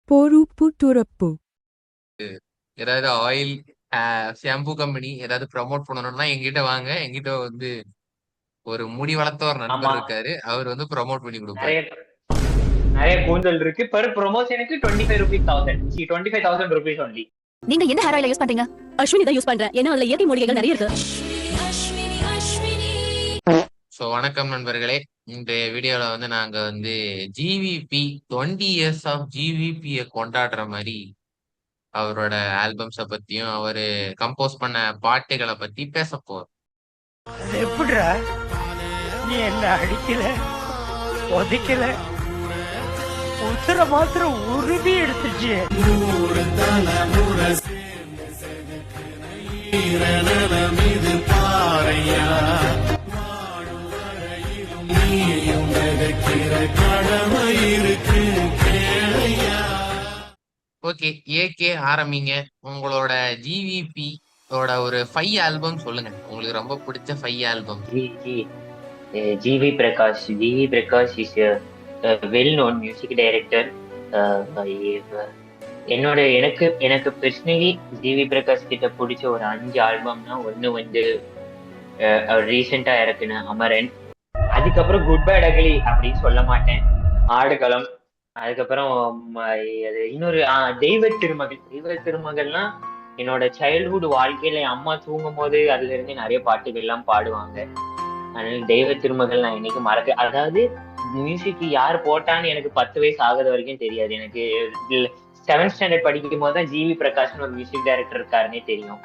பொறுப்பு துறப்பு. ஏதாவது oil shampoo company ஏதாவது ப்ரமோட் பண்ணணும்னா என்கிட்ட வாங்க. என்கிட்ட வந்து ஒரு முடி வளர்த்த ஒரு ஆமா, நண்பர் இருக்காரு. அவர் வந்து ப்ரமோட் பண்ணி கொடுப்பாரு. நிறைய நிறைய கூந்தல் இருக்கு. பெர் ப்ரொமோஷனுக்கு 25,000 rupees only. நீங்க என்ன ஹேர் ஆயில் யூஸ் பண்றீங்க? அஸ்வினி தான் யூஸ் பண்றேன். ஏன்னா அதுல இயற்கை மூலிகைகள் நிறைய இருக்கு. ஸோ வணக்கம் நண்பர்களே. இந்த வீடியோல வந்து நாங்க வந்து ஜிவிபி 20 இயர்ஸ் ஆஃப் ஜிவிபியை கொண்டாடுற மாதிரி அவரோட ஆல்பம்ஸை பத்தியும் அவரு கம்போஸ் பண்ண பாட்டுகளை பத்தி பேச போறோம். எப்படிடா நீ என்ன அடிக்கல உதைக்கல உத்தர மாத்திரம் உறுதி எடுத்துச்சு. ஓகே, ஏகே ஆரம்பிங்க. உங்களோட ஜிவிபி ஓட ஒரு 5 ஆல்பம் சொல்லுங்க. உங்களுக்கு ரொம்ப பிடிச்ச 5 album. GV Prakash. GV Prakash is a well-known music director. என்னோட எனக்கு பர்சனலி ஜிவி பிரகாஷ் கிட்ட பிடிச்ச ஒரு 5 ஆல்பம்னா, ஒன்று வந்து அவர் ரீசெண்டா இறக்குன அமரன், அதுக்கப்புறம் குட் பேட் அகலி அப்படின்னு சொல்ல மாட்டேன், ஆடுகளம், அதுக்கப்புறம் அது இன்னொரு தெய்வ திருமகள்லாம் என்னோட சைல்ட்ஹுட் வாழ்க்கையில அம்மா தூங்கும் போது அதுல இருந்து நிறைய பாட்டுகள் எல்லாம் பாடுவாங்க. அதனால தெய்வ திருமகள் நான் இன்னைக்கு அதாவது மியூசிக் யார் போட்டான்னு எனக்கு 10 வயசு ஆகுது வரைக்கும் தெரியாது. எனக்கு 7th ஸ்டாண்டர்ட் படிக்கும் போது தான் ஜிவி பிரகாஷ்னு ஒரு மியூசிக் டைரக்டர் இருக்காருன்னே தெரியும்.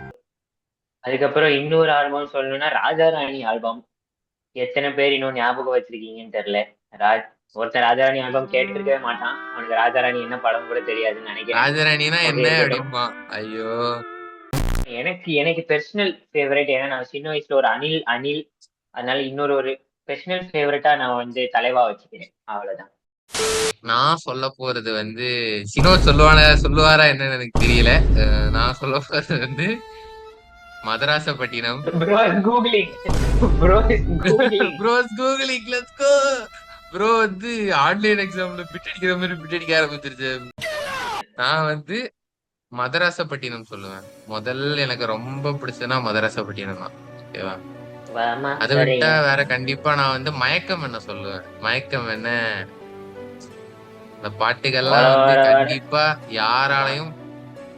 அதுக்கப்புறம் இன்னொரு ஆல்பம் சொல்லணும்னா ராஜா ராணி ஆல்பம். எத்தனை பேர் இன்னும் ஞாபகம் வச்சிருக்கீங்கன்னு தெரியல. ஒருத்தன் ராஜா ராணி ஆல்பம் கேட்டிருக்கவே மாட்டான். அவனுக்கு ராஜா ராணி என்ன படம் கூட தெரியாதுன்னு நினைக்கிறேன். ராஜராணினா என்ன அப்படிமா? ஐயோ, எனக்கு பெர்சனல் ஃபேவரட் ஏன்னா நான் சின்ன வயசுல ஒரு அனில் அதனால இன்னொரு ஒரு பெர்சனல் ஃபேவரட்டா நான் வந்து தலைவா வச்சுக்கிறேன். அவ்வளவுதான். நான் சொல்ல போறது வந்து சினோ சொல்லுவாரா என்னன்னு எனக்கு தெரியல. நான் சொல்ல போறது வந்து மதராசப்பட்டினம். ப்ரோ வந்து ஆன்லைன் எக்ஸாம்ல பிட் அடிக்கிற மாதிரி பிட் அடிக்க ஆரம்பிச்சிருச்சு. நான் வந்து மதராசப்பட்டினம் சொல்லுவேன். முதல்ல எனக்கு ரொம்ப பிடிச்சதுன்னா மதராசப்பட்டினம் தான். ஓகேவா? அதை விட்டா வேற கண்டிப்பா நான் வந்து மயக்கம் என்ன சொல்லுவேன். மயக்கம் என்ன இந்த பாட்டுகள்லாம் வந்து கண்டிப்பா யாராலையும்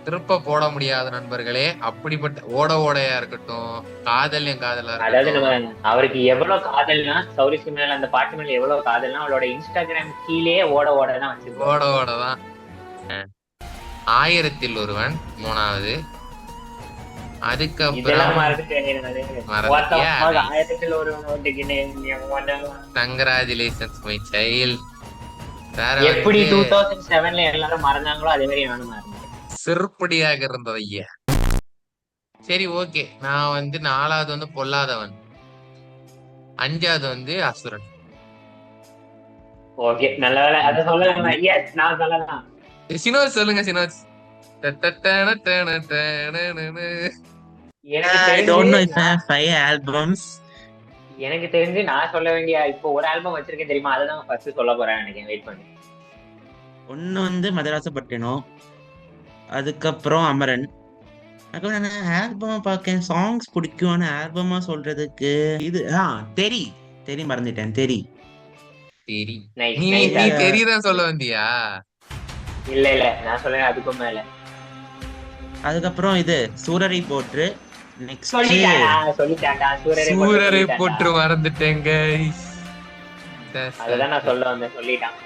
திருப்ப போட முடியாத நண்பர்களே. அப்படிப்பட்ட ஓடையா இருக்கட்டும், காதல் என் காதலா இருக்கட்டும். அவருக்கு எவ்வளவு காதல்னா, சௌரிக்கு மேல அந்த பாட்டு மேல எவ்வளவு காதல்னா அவளோட இன்ஸ்டாகிராம் கீழே ஓடதான் வச்சிருக்கோம். ஓடதான். 1000ல் ஒருவன் 3வது. அதுக்கப்புறம் கங்க்ராச்சுலேஷன்ஸ் மை சைல்ட். எப்படி 2007ல எல்லாரும் மறந்தாங்களோ அதே மாதிரி நானும் மறந்தேன். சிறுப்படியாக இருந்தது ஐயா. சரி, ஓகே. நான் வந்து 4வது வந்து பொல்லாதவன், 5வது வந்து அசுரன். ஓகே, நல்ல வேளை அத சொல்லலாம். எஸ், நான் சொல்லலாம். சினோஸ் சொல்லுங்க. சினோஸ். எனக்கு தெரிஞ்சு நான் சொல்ல வேண்டிய இப்போ ஒரு ஆல்பம் வச்சிருக்கேன் தெரியுமா, அதான் ஃபர்ஸ்ட் சொல்ல போறேன் நினைக்கிறேன். வெயிட் பண்ணி. ஒன்னு வந்து மதராசப்பட்டினம், அதுக்கப்புறம் அமரன். அதுக்கப்புறம் நான் ஆல்பம் பார்க்கேன், சாங்ஸ் பிடிக்கும். ஆல்பமா சொல்றதுக்கு இது தெரி மறந்துட்டேன். தெரி நீ தெரியுதான் சொல்ல வந்தியா? இல்ல நான் சொல்றேன் அதுக்கும் மேல. அதுக்கப்புறம் இது சூரரை போற்று. சூரரை போற்று மறந்துட்டேங்க. அதுதான் நான் சொல்ல வந்தேன், சொல்லிட்டான்.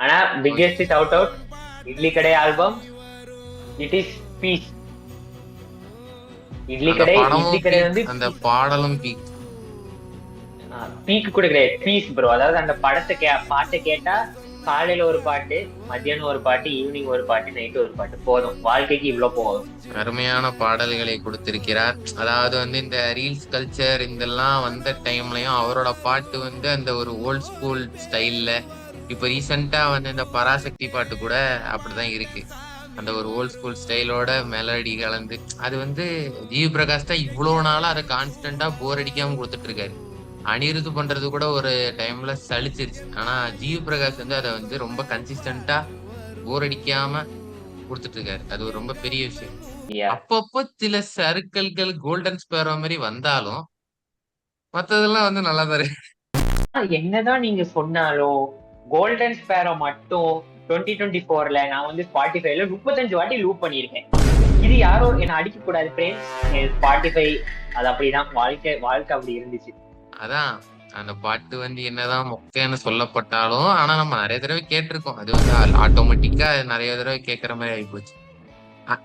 ஆனா biggest shout out Idli Kadai album. It is peace. Idli Kadai வந்து அந்த பாடலும் பீக் கூட கிடையாது, பீஸ் ப்ரோ. அதாவது அந்த பாட்டை கேட்டா காலையில ஒரு பாட்டு, மத்தியானம் ஒரு பாட்டு, ஈவினிங் ஒரு பாட்டு, நைட்டு ஒரு பாட்டு, போதும். வாழ்க்கைக்கு இவ்வளவு போதும். அருமையான பாடல்களை கொடுத்திருக்கிறார். அதாவது வந்து இந்த ரீல்ஸ் கல்ச்சர் இதெல்லாம் வந்த டைம்லயும் அவரோட பாட்டு வந்து அந்த ஒரு ஓல்ட் ஸ்கூல் ஸ்டைல்ல, இப்ப ரீசெண்டா வந்து இந்த பராசக்தி பாட்டு கூட அப்படிதான் இருக்கு. அந்த ஒரு ஓல்ட் ஸ்கூல் ஸ்டைலோட மெலடி கலந்து, அது வந்து ஜிவி பிரகாஷ் தான் இவ்வளவு நாளா அதை கான்ஸ்டன்டா போர் அடிக்காம கொடுத்துட்டு இருக்காரு. அனிருத்து பண்றது கூட ஒரு டைம்ல சலிச்சிருச்சு. ஆனா ஜிவி பிரகாஷ் வந்து அதை வந்து ரொம்ப கன்சிஸ்டன்டா போர் அடிக்காம கொடுத்துட்டு இருக்காரு. அது ஒரு ரொம்ப பெரிய விஷயம். Yeah. அப்பப்போ சில சறுக்கல்கள் கோல்டன் ஸ்பேரோ மாதிரி வந்தாலும் மத்ததெல்லாம் வந்து நல்லா தான் இருக்கு. என்னதான் நீங்க சொன்னாலும் கோல்டன் ஸ்பேரோ மட்டும் 2024ல நான் வந்து ஸ்பாட்டிஃபைல 35 வாட்டி லூப் பண்ணியிருக்கேன். இது யாரோ என்ன அடிக்க கூடாது ஃப்ரெண்ட்ஸ். ஸ்பாட்டிஃபை அது அப்படிதான், வாழ்க்கை அப்படி இருந்துச்சு. அதான் அந்த பாட்டு வந்து என்னதான் மொக்கைன்னு சொல்லப்பட்டாலும் ஆனா நம்ம நிறைய தடவை கேட்டிருக்கோம். அது வந்து ஆட்டோமேட்டிக்கா நிறைய தடவை கேட்கற மாதிரி ஆயிப்போச்சு.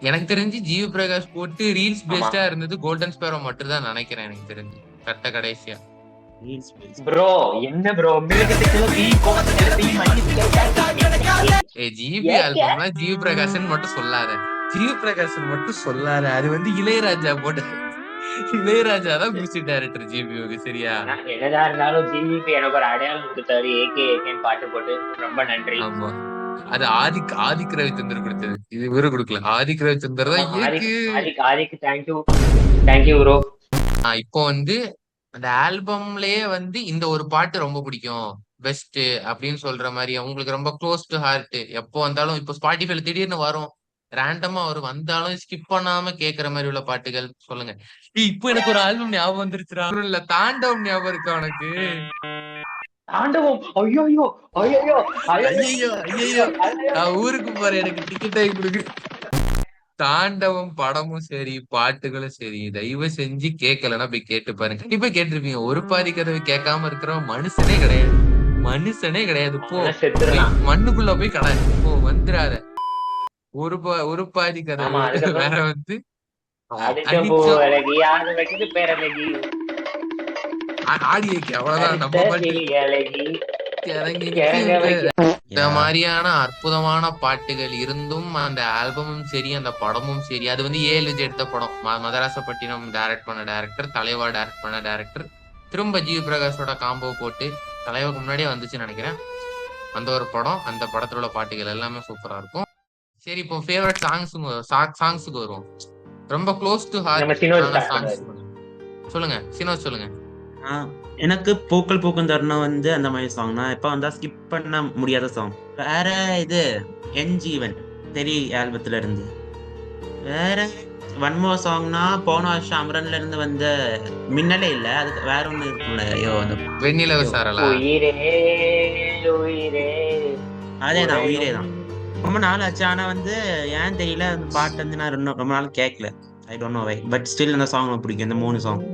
எனக்கு தெரிஞ்சு ஜிவி பிரகாஷ் போட்டு ரீல்ஸ் பேஸ்டா இருந்தது கோல்டன் ஸ்பேரோ மட்டும் தான் நினைக்கிறேன். எனக்கு தெரிஞ்சு கட்ட கடைசியா ப்ரோ என்ன ப்ரோ ஜிபி ஆல்பம்லாம் ஜிவி பிரகாஷன் மட்டும் சொல்லாத, ஜிவி பிரகாஷன் மட்டும் சொல்லாத. அது வந்து இளையராஜா போட்டு, இளையராஜா தான் மியூசிக் டைரக்டர் ஜிபிக்கு. சரியா? என்னதான் இருந்தாலும் ஜிவிக்கு எனக்கு ஒரு அடையாளம் கொடுத்தாரு. ஏகேன்னு பாட்டு போட்டு ரொம்ப நன்றி. ஆமா, அது ஆதிக் ரவிச்சந்தர் கொடுத்தது. இது இவரு கொடுக்கல, ஆதிக் ரவிச்சந்தர் தான். ஆதிக்கு தேங்க்யூ ப்ரோ. இப்போ வந்து அந்த ஆல்பம்லயே வந்து இந்த ஒரு பாட்டு ரொம்ப பிடிக்கும் பெஸ்ட் அப்படின்னு சொல்ற மாதிரி உங்களுக்கு ரொம்ப க்ளோஸ் டு ஹார்ட் எப்போ வந்தாலும் இப்போ ஸ்பாட்டிஃபைல திடீர்னு வரும், ரேண்டமா வரும், வந்தாலும் ஸ்கிப் பண்ணாம கேட்கற மாதிரி உள்ள பாட்டுகள் சொல்லுங்க. இப்போ எனக்கு ஒரு ஆல்பம் ஞாபகம் வந்துருச்சுடா. இல்ல தாண்டவம் ஞாபகம் இருக்கா உனக்கு? தாண்டவம், ஐயோ ஐயோ ஐயோ, நான் ஊருக்கு போறேன், எனக்கு டிக்கெட் ஆகி கொடுக்கு. தாண்டவம் படமும் சரி பாட்டுகளும் சரி தயவு செஞ்சு கேட்கலன்னா போய் கேட்டு பாருங்க. கண்டிப்பா கேட்டிருப்பீங்க. ஒரு பாதி கதவை கேட்காம இருக்கிறவன் மனுஷனே கிடையாது. போ மண்ணுக்குள்ள போய் கடை போ, வந்துடாத. ஒரு பாதி கதவை வேற வந்து ஆடியக்கு அவ்வளவுதான். நம்ம பாட்டு இந்த மாதிரியான அற்புதமான பாட்டுகள் இருந்தும் அந்த ஆல்பமும் சரி அந்த படமும் சரி, அது வந்து ஏஎல் விஜய் எடுத்த படம். மதராசப்பட்டினம் டைரக்ட் பண்ண டைரக்டர், தலைவா டைரக்ட் பண்ண டைரக்டர், திரும்ப ஜிவி பிரகாஷோட காம்போ போட்டு தலைவாக்கு முன்னாடியே வந்துச்சுன்னு நினைக்கிறேன் அந்த ஒரு படம். அந்த படத்துல உள்ள பாட்டுகள் எல்லாமே சூப்பரா இருக்கும். சரி, இப்போ ஃபேவரட் சாங்ஸுக்கு வருவோம். ரொம்ப க்ளோஸ் டு ஹார்ட் சாங்ஸ் சொல்லுங்க. சினோஜ் சொல்லுங்க. எனக்கு பூக்கள் பூக்கும் தருணம் வந்து அந்த மாதிரி சாங் நான் எப்ப வந்தா ஸ்கிப் பண்ண முடியாத சாங். வேற இது என் ஜீவன் தெரி ஆல்பத்துல இருந்து. வேற ஒன் மோர் சாங்னா போன வருஷம் அமரன்ல இருந்து வந்த மின்னலே இல்ல, அதுக்கு வேற ஒண்ணு இருக்குல்ல, ஐயோ அந்த வெண்ணிலவ சாரலா. அதேதான், உயிரே தான். ரொம்ப நாள் ஆச்சு. ஆனா வந்து ஏன் தெரியல அந்த பாட்டு வந்து நான் ரொம்ப நாள் கேட்கல. I don't know why, but still அந்த சாங் பிடிக்கும், இந்த 3 சாங்.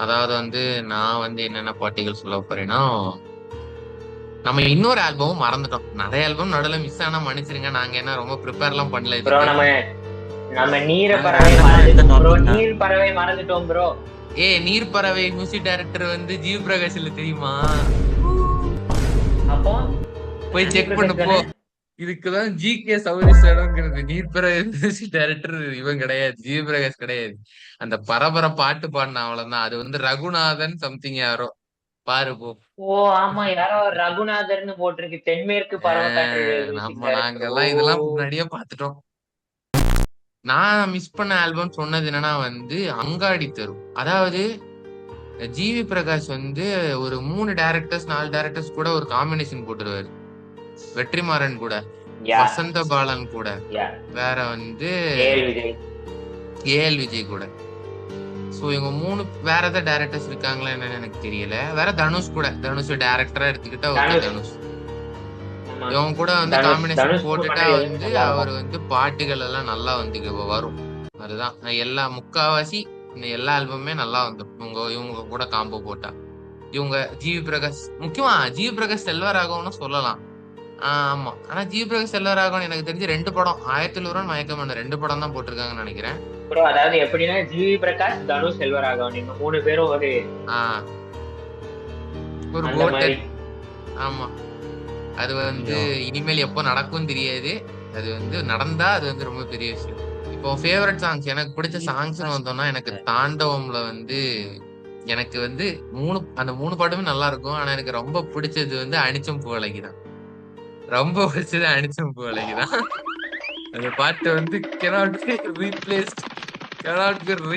அதாவது வந்து நான் வந்து என்னென்ன பாட்டுகள் சொல்ல போறேன்னா, நம்ம இன்னொரு ஆல்பமும் மறந்துட்டோம். நிறைய ஆல்பம் நடுவுல மிஸ் ஆனா மன்னிச்சிருங்க. நாங்க என்ன ரொம்ப ப்ரிப்பேர் எல்லாம் பண்ணல. நீர்பறவை மியூசிக் டைரக்டர் வந்து ஜிவி பிரகாஷ் இல்ல, தெரியுமா? போய் செக் பண்ணு போ. இதுக்குதான் ஜிகே சௌரிசேடம்ங்கிறது. நீர்பறவை மியூசிக் டைரக்டர் இவன் கிடையாது, ஜிவி பிரகாஷ் கிடையாது. அந்த பரபர பாட்டு பாடின அவ்வளவுதான். அது வந்து ரகுநாதன் சம்திங் யாரோ பாரு போ. ஓ ஆமா, யாரோ ரகுநாதர்னு போட்டிருக்கு. தென்மேற்கு நாங்கெல்லாம் இதெல்லாம் முன்னாடியே பாத்துட்டோம். நான் மிஸ் பண்ண ஆல்பம் சொன்னது என்னன்னா வந்து அங்காடி தெரு. அதாவது ஜிவி பிரகாஷ் வந்து ஒரு 3 டைரக்டர்ஸ் 4 டைரக்டர்ஸ் கூட ஒரு காம்பினேஷன் போட்டுருவாரு. வெற்றிமாறன் கூட, வசந்த பாலன் கூட, வேற வந்து ஏஎல் விஜய் கூட. சோ இவங்க 3 வேற ஏதாவது டைரக்டர்ஸ் இருக்காங்களா என்னன்னு எனக்கு தெரியல. வேற தனுஷ் கூட, தனுஷ் டைரக்டரா எடுத்துக்கிட்டா ஓகே. தனுஷ் இவங்க கூட வந்து காம்பினேஷன் போட்டுட்டா வந்து அவர் வந்து பாட்டுகள் எல்லாம் நல்லா வந்து வரும். அதுதான் எல்லா முக்காவாசி எல்லா ஆல்பமுமே நல்லா வந்துடும் இவங்க கூட காம்போ போட்டா. இவங்க ஜிவி பிரகாஷ், முக்கியமா ஜிவி பிரகாஷ் செல்வராகவன்னு சொல்லலாம். ஆமா, ஆனா ஜிவி பிரகாஷ் செல்வராகவன் எனக்கு தெரிஞ்சு 2 படம், 1001 மயக்கமண்ண 2 படம் தான் போட்டிருக்காங்கன்னு நினைக்கிறேன். அதாவது எப்படின்னா ஜிவி பிரகாஷ், தனுஷ், செல்வராகவன் இவங்க 3 பேரும் ஒரு ஆமா. அது வந்து இனிமேல் எப்போ நடக்கும் தெரியாது. அது வந்து நடந்தா அது வந்து ரொம்ப பெரிய விஷயம். இப்போ ஃபேவரட் சாங்ஸ், எனக்கு பிடிச்ச சாங்ஸ்னு வந்தோம்னா எனக்கு தாண்டவம்ல வந்து எனக்கு வந்து அந்த 3 பாட்டுமே நல்லா இருக்கும். ஆனா எனக்கு ரொம்ப பிடிச்சது வந்து அனிச்சம் பூவழகி தான். ரொம்ப பிடிச்சது அனிச்சம் பூவழகி தான். அந்த பாட்டு வந்து cannot be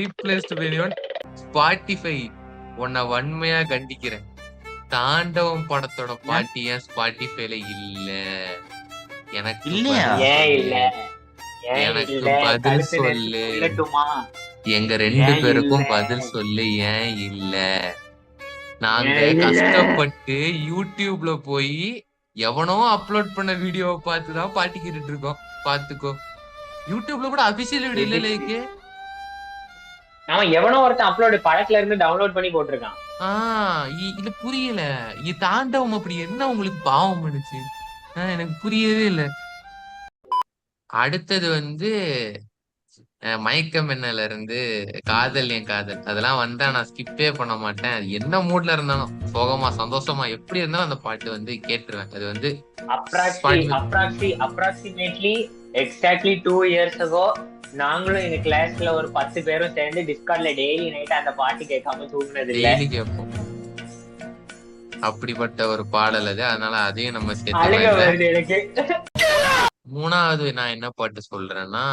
replaced by anyone. Spotify உன்னை வன்மையா கண்டிக்கிறேன். தாண்டவம் படத்தோட பாட்டு ஏன் ஸ்பாட்டிஃபைல இல்ல? எனக்கு இல்லையா? ஏன் இல்ல? ஏன் எனக்கு இல்ல? பதில் கருத்து சொல்லு. சொல்லட்டுமா? எங்க 2 ஏன் பேருக்கும் இல்ல? பதில் சொல்லு. ஏன் இல்ல? நாங்க ஏன் இல்ல? கஷ்டப்பட்டு யூடியூப்ல போய் எவனோ அப்லோட் பண்ண வீடியோவை பார்த்துதான் பாட்டு கேட்டுட்டு இருக்கோம். பாத்துக்கோ, யூடியூப்ல கூட அபிஷியல் வீடியோ இல்ல லைக்கு. அவன் எவனோ ஒருத்தன் அப்லோட் படத்துல இருந்து டவுன்லோட் பண்ணி போட்டிருக்கான். இது புரியல. தாண்டவம் அப்படி என்ன உங்களுக்கு பாவம் பண்ணுச்சு? எனக்கு புரியவே இல்ல. அடுத்தது வந்து மயக்கம் என்னல இருந்து காதல் என் காதல், அதெல்லாம் வந்தா நான் ஸ்கிப்பே பண்ண மாட்டேன். அது என்ன மூட்ல இருந்தாலும், சோகமா சந்தோஷமா எப்படி இருந்தாலும் அந்த பாட்டு வந்து கேட்டுருவேன். அது வந்து அப்ராக்சிமேட்லி எக்ஸாக்ட்லி 2 years ago நாங்களும் எங்க கிளாஸ்ல ஒரு 10 பேரும் சேர்ந்து டிஸ்கார்ட்ல டெய்லி நைட் அந்த பாட்டு கேட்காம தூங்குனது இல்ல. டெய்லி கேட்போம். அப்படிப்பட்ட ஒரு பாடல் அது. அதனால அதையும் நம்ம அழுக சேர்த்து. வருது எனக்கு. 3வது நான் என்ன பாட்டு சொல்றேன்னா,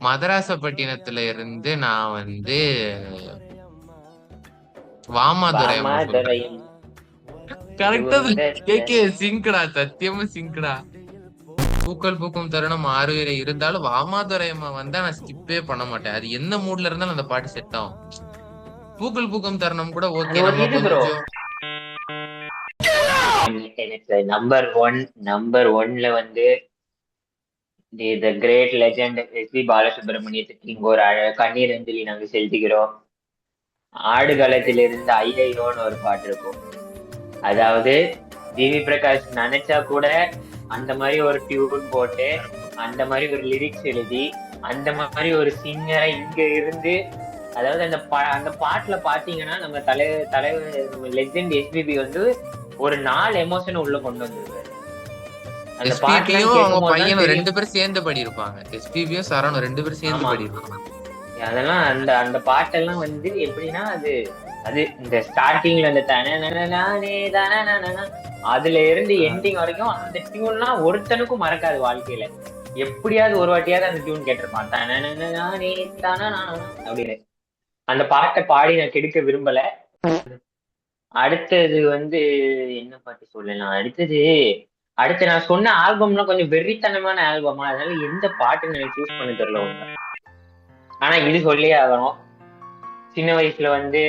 மதராசப்பட்டினத்துல இருந்து நான் வந்து வாமாதுரை வாமாதுரையும் கரெக்டா கேக்கே சிங்க்டா, சத்தியமா சிங்க்டா. பூக்கள் பூக்கும் தருணம் ஆறுவரை இருந்தாலும் வாமாதுரை அம்மா வந்தா நான் ஸ்கிப்பே பண்ண மாட்டேன். அது என்ன மூட்ல இருந்தாலும் அந்த பாட்டு செட் ஆகும். பூக்கள் பூக்கும் தருணம் கூட ஓகே. அது ஒரு நம்ம இது bro. கொஞ்சம் எனக்கு நம்பர் ஒன்ல வந்து தி கிரேட் லெஜெண்ட் எஸ்பி பாலசுப்ரமணியத்துக்கு இங்க ஒரு கண்ணீர் அஞ்சலி நாங்க செலுத்துகிறோம். ஆடுகளத்திலிருந்து ஐயோன்னு ஒரு பாட்டு இருக்கும். அதாவது ஜிவி பிரகாஷ் நினைச்சா கூட அந்த மாதிரி ஒரு டியூன் போட்டு, அந்த மாதிரி ஒரு லிரிக்ஸ் எழுதி, அந்த மாதிரி ஒரு சிங்கரை இங்க இருந்து, அதாவது அந்த பாட்டுல பாத்தீங்கன்னா நம்ம தலைவர் லெஜெண்ட் எஸ்பிபி வந்து ஒரு 4 எமோஷன் உள்ள கொண்டு வந்திருக்காரு. அந்த எஸ்பிபியும் அவங்க பாட்டுலாம் பையனும் 2 பேரும் சேர்ந்து பாடியிருப்பாங்க. எஸ்பிபியும் சரணும் 2 பேரும் சேர்ந்து ஆமா. பாடியிருப்பாங்க. அதெல்லாம் அந்த பாட்டெல்லாம் வந்து எப்படின்னா அது இந்த ஸ்டார்டிங்ல அந்த அதுல இருந்து எண்டிங் வரைக்கும் அந்த டியூன்லாம் ஒருத்தனுக்கும் மறக்காது வாழ்க்கையில. எப்படியாவது ஒரு வாட்டியாவது அந்த டியூன் கேட்டிருப்பான். அப்படின்னு அந்த பாட்டை பாடி நான் கெடுக்க விரும்பல. அடுத்தது வந்து என்ன பாட்டு சொல்லலாம்? அடுத்து நான் சொன்ன ஆல்பம்லாம் கொஞ்சம் வெறித்தனமான ஆல்பமா, அதனால எந்த பாட்டுன்னு எனக்கு சூஸ் பண்ண தெரியல ஒண்ணு. ஆனா இது சொல்லியே ஆகணும். சின்ன வயசுல வந்து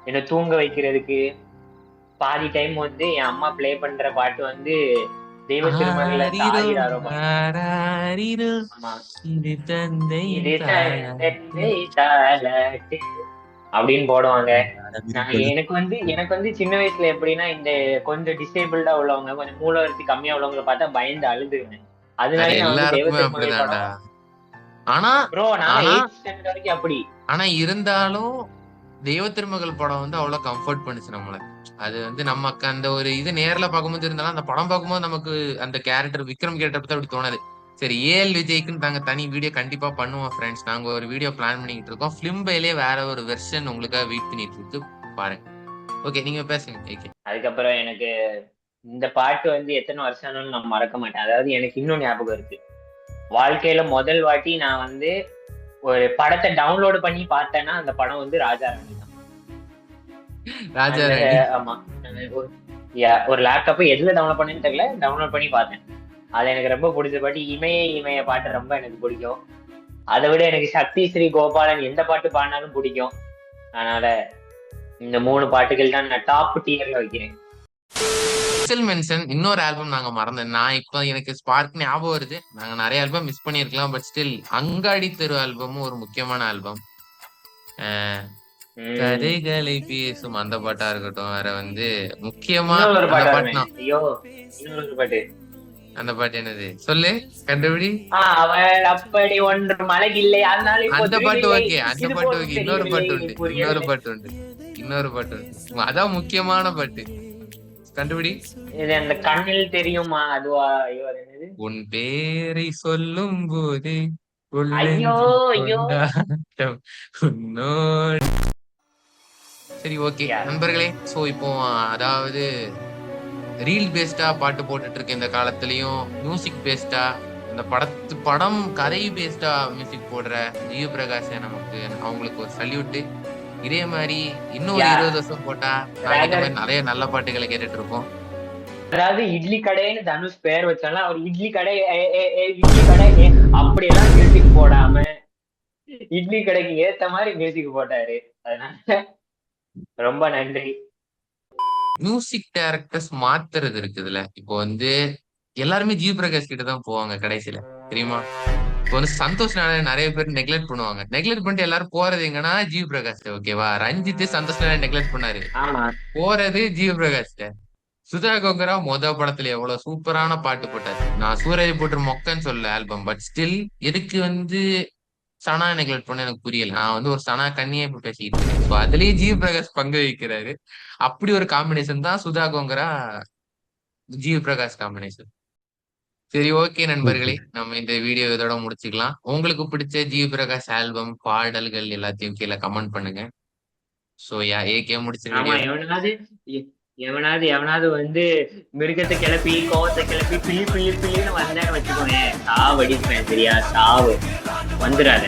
என்ன தூங்க வைக்கிறதுக்கு பாதி டைம் வந்து என் அம்மா பிளே பண்ற பாட்டு வந்து தெய்வ திருமகள்ல தாயிராரோ அப்படின்னு போடுவாங்க. எனக்கு வந்து சின்ன வயசுல எப்படின்னா இந்த கொஞ்சம் டிசேபிள்டா உள்ளவங்க, கொஞ்சம் மூளை வரிசை கம்மியா உள்ளவங்களை பார்த்தா பயந்து அழுதுருவேன். அதனால நான் வந்து தெய்வ திருமகள் படம். ஆனா இருந்தாலும் தெய்வ திருமகள் படம் வந்து அவ்வளவு கம்ஃபர்ட் பண்ணுச்சு நம்மள. அது வந்து நமக்கு அந்த ஒரு இது நேர்ல பார்க்கும்போது இருந்தாலும் அந்த படம் பார்க்கும்போது நமக்கு அந்த கேரக்டர் விக்ரம் கேரக்டர் பத்தி அப்படி தோணாது. சரி, ஏஎல் விஜய்க்குன்னு நாங்க தனி வீடியோ கண்டிப்பா பண்ணுவோம் ஃப்ரெண்ட்ஸ். நாங்க ஒரு வீடியோ பிளான் பண்ணிட்டு இருக்கோம். பிலிம்பைலே வேற ஒரு வெர்ஷன் உங்களுக்காக வெயிட் பண்ணிட்டு இருக்கு, பாருங்க. ஓகே, நீங்க பேசுங்க. அதுக்கப்புறம் எனக்கு இந்த பாட்டு வந்து எத்தனை வருஷம் ஆனாலும் நான் மறக்க மாட்டேன். அதாவது எனக்கு இன்னும் ஞாபகம் இருக்கு. வாழ்க்கையில முதல் வாட்டி நான் வந்து ஒரு படத்தை டவுன்லோடு பண்ணி பார்த்தேன்னா அந்த படம் வந்து ராஜாராணி தான். ஆமா, ஒரு லேப்டாப் எதுல டவுன்லோட் பண்ணேன்னு தெரியல, டவுன்லோட் பண்ணி பார்த்தேன். அது எனக்கு ரொம்ப பிடிச்ச பாட்டு. இமய பாட்டு ரொம்ப எனக்கு பிடிக்கும். அதை விட எனக்கு சக்தி ஸ்ரீ கோபாலன் எந்த பாட்டு பாடினாலும் பிடிக்கும். அதனால இந்த 3 பாட்டுகள் தான் நான் டாப் டியர்ல வைக்கிறேன். மென்ஷன் இன்னொரு ஆல்பம் நாங்க மறந்தேன். நான் இப்ப எனக்கு ஸ்பார்க் ஞாபகம் வருது. நாங்க நிறைய ஆல்பம் மிஸ் பண்ணிருக்கலாம், பட் ஸ்டில் அங்காடி தெரு ஆல்பமும் ஒரு முக்கியமான ஆல்பம். கதைகளை பேசும் அந்த பாட்டா இருக்கட்டும், வேற வந்து முக்கியமா அந்த பாட்டு என்னது சொல்லு, கண்டுபிடி. அப்படி ஒன்று மலையில்லை, அந்த பாட்டு ஓகே, அந்த பாட்டு ஓகே. இன்னொரு பாட்டு உண்டு. அதான் முக்கியமான பாட்டு, கண்டுபிடி. இது அந்த கண்ணில் தெரியுமா, அதுவா? உன் பேரை சொல்லும் போது சரி, ஓகே நண்பர்களே. சோ இப்போ அதாவது ரீல் பேஸ்டா பாட்டு போட்டுட்டு இருக்க இந்த காலத்துலயும் மியூசிக் பேஸ்டா, இந்த படம் கதை பேஸ்டா மியூசிக் போடுற ஜிவி பிரகாஷ் நமக்கு அவங்களுக்கு ஒரு சல்யூட். இதே மாதிரி இன்னும் ஒரு 20 வருஷம் போட்டா நாங்க இந்த மாதிரி நிறைய நல்ல பாட்டுகளை கேட்டுட்டு இருப்போம். அதாவது இட்லி கடைன்னு தனுஷ் பேர் வச்சாலும் அவர் இட்லி கடை இட்லி கடை அப்படியெல்லாம் மியூசிக் போடாம இட்லி கடைக்கு ஏத்த மாதிரி மியூசிக் போட்டாரு. அதனால ரொம்ப நன்றி. மியூசிக் டைரக்டர்ஸ் மாத்துறது இருக்குதுல்ல, இப்போ வந்து எல்லாருமே ஜி பிரகாஷ் கிட்ட தான் போவாங்க கடைசியில, தெரியுமா? இப்போ வந்து சந்தோஷ் நாராயண் நிறைய பேர் நெக்லெக்ட் பண்ணுவாங்க. நெக்லெக்ட் பண்ணிட்டு எல்லாரும் போறது எங்கன்னா ஜி பிரகாஷ். ஓகேவா? ரஞ்சித் சந்தோஷ் நாராயண் நெக்லெக்ட் பண்ணாரு, ஆமா, போறது ஜி பிரகாஷ். சுதா கோங்கரா படத்துல எவ்வளவு சூப்பரான பாட்டு போட்டாரு. நான் சூரஜ் போட்டு மொக்கன்னு சொல்ல ஆல்பம், பட் ஸ்டில் எதுக்கு வந்து சனா நெக்லெக்ட் பண்ண எனக்கு புரியல. நான் வந்து ஒரு சனா கண்ணியே இப்ப பேசிக்கிட்டு இருக்கேன். ஸோ அதுலயே ஜி பிரகாஷ் பங்கு வைக்கிறாரு. அப்படி ஒரு காம்பினேஷன் தான் சுதா கோங்கரா ஜி பிரகாஷ் காம்பினேஷன். சரி, ஓகே நண்பர்களே, நம்ம இந்த வீடியோ இதோட முடிச்சுக்கலாம். உங்களுக்கு பிடிச்ச ஜி பிரகாஷ் ஆல்பம் பாடல்கள் எல்லாத்தையும் கீழே கமெண்ட் பண்ணுங்க. சோ ஏகே முடிச்ச ஆமா. வீடியோ. எவனாவது வந்து மிருகத்தை கிளப்பி கோவத்தை கிளப்பி பிள்ளி பிள்ளி பிள்ளின்னு வந்தேன்னு வச்சுக்கோங்க, சாவடிப்பேன். சரியா? சாவு வந்துடாத.